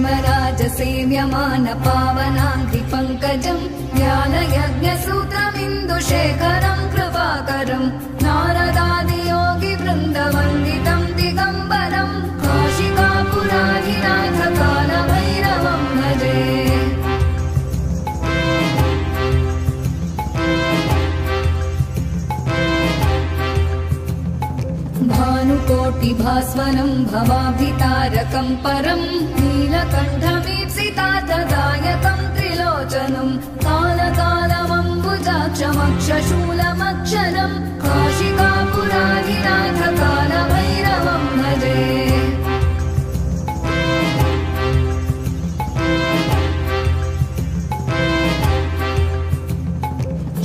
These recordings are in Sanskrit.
क्षेमराज सेव्यमान पावनाङ्घ्रिपङ्कजम् ज्ञानयज्ञसूत्रमिन्दुशेखरम् कृपाकरम् नारदादियोगि वृन्दवन्दितम् दिगम्बरम् काशिकापुराधिनाथ कालभैरवम् भजे। भानुकोटिभास्वरम् भवाभितारकम् परम् नीलकण्ठमीप्सितार्थदायकम् त्रिलोचनम् कालकालमम्बुजाक्षमक्षशूलमक्षरम् काशिकापुराधिनाथ कालभैरवम् भजे।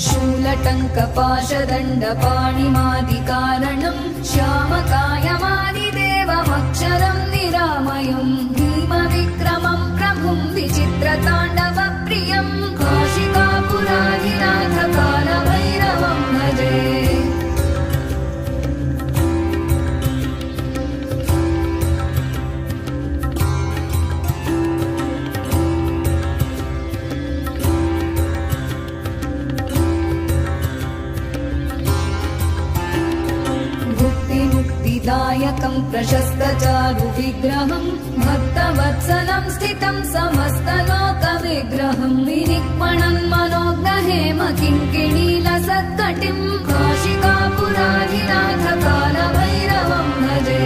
शूलटङ्कपाशदण्डपाणिमादिकारणम् श्यामकायमादिदेवमक्षरम् निरामयम् भीमविक्रमम् प्रभुम् विचित्रताण्डवप्रियम् काशिकापुराधिनाथ कालभैरवम् भजे। दायकम् प्रशस्तचारु विग्रहम् भक्तवत्सलम् स्थितम् समस्तलोकविग्रहम् विनिक्मणन् मनोग्रहेम किङ्किणीलसत्कटिम् काशिकापुराधिनाथ कालभैरवम् भजे।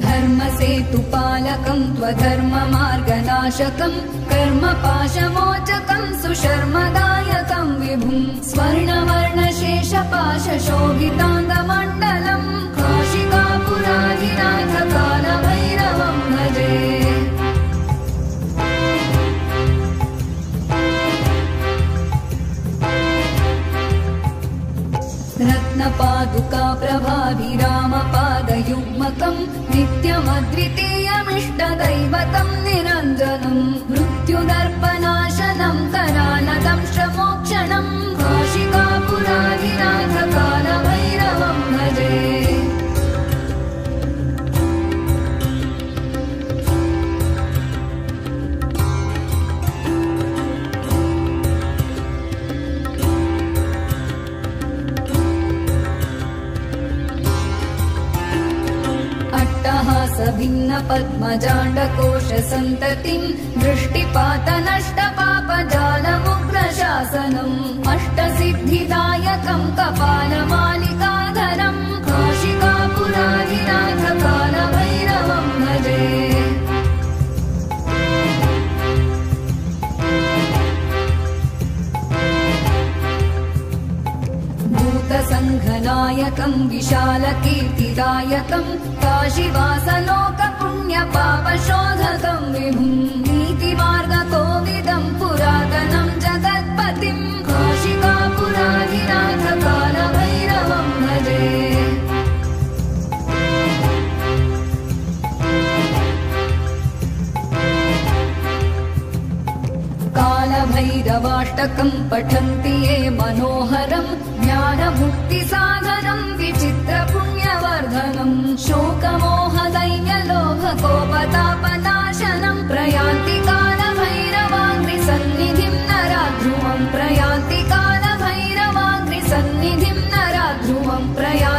धर्मसेतुपालकम् त्वधर्ममार्गनाशकम् कर्मपाशमोचकम् सुशर्मदायकम् विभुम् स्वर्णवर्णशेषपाशशोभिताङ्गमण्डलम् काशिकापुराधिनाथ कालभैरवम् भजे। रत्नपादुका प्रभाभिरामपादयुग्मकम् नित्यमद्वितीयमिष्टदैवतम् निरञ्जनम् मृत्युदर्पनाशनम् करालदंशमोक्षणम् काशिकापुराधिनाथ कालभैरवम् भजे। भिन्न पद्मजाण्डकोश सन्ततिम् दृष्टिपातनष्टपापजालमुग्रशासनम् अष्टसिद्धिदायकम् कपालमालिकाधरम् काशिकापुराधिनाथ कालभैरवम् भजे। भूतसङ्घनायकम् विशालकीर्तिदायकम् काशीवासलोकपुण्यपापशोधकम् विभुम् नीतिमार्गकोविदम् पुरातनम् जगत्पतिम् काशिकापुराधिनाथ कालभैरवम् भजे। कालभैरवाष्टकम् पठन्ति ये मनोहरम् ज्ञानमुक्तिसाधनम् विचित्रपुण्यवर्धनम् शोकमोहदैन्यलोभकोपतापनाशनम् प्रयान्ति कालभैरवाङ्घ्रिसन्निधिम् नराध्रुवम् प्रयान्ति कालभैरवाङ्घ्रिसन्निधिम् नराध्रुवम् प्रयान्ति